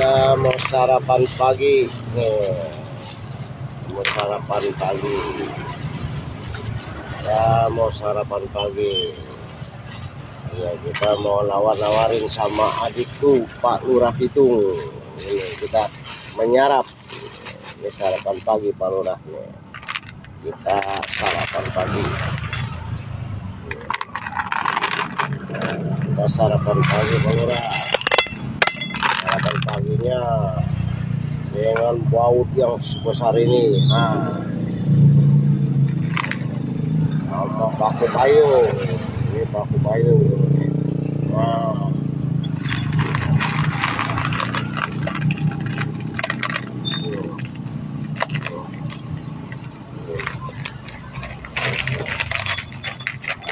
Ya mau sarapan pagi nih, mau sarapan pagi ya, mau sarapan pagi ya. Kita mau nawarin sama adikku Pak Lurah Pitung. Ini kita menyarap ini sarapan pagi Pak Lurah nih. Kita sarapan pagi, kita sarapan pagi Pak Lurah. Sarapan paginya dengan baut yang sebesar ini. Nah, sama paku payung. Ini paku payung. Nah,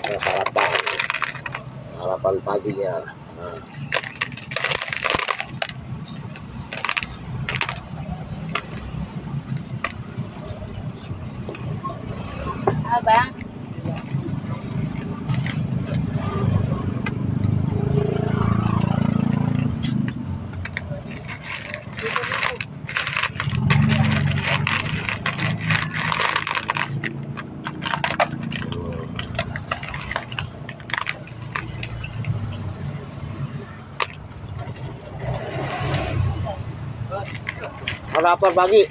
kita sarapan paginya. Nah. Abang, Sarapan pagi.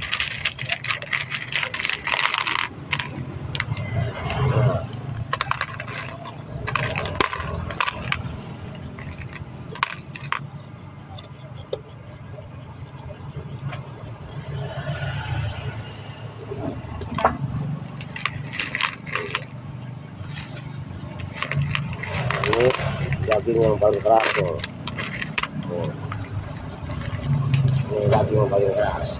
Ini daging yang paling keras tuh. Ini daging yang paling keras.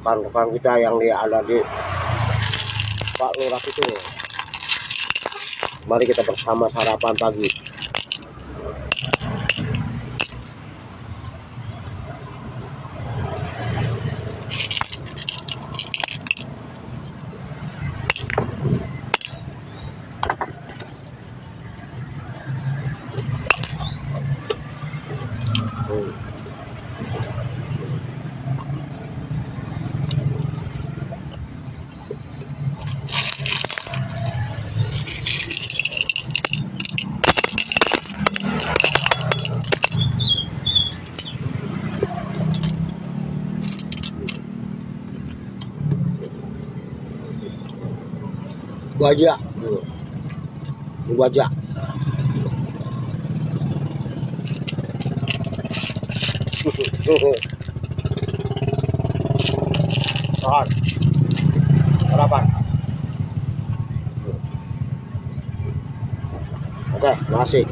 Rekan-rekan kita yang ada di Pak Lurah itu, mari kita bersama sarapan pagi. Wajah, ini wajah. Sarapan. Oke, nasi.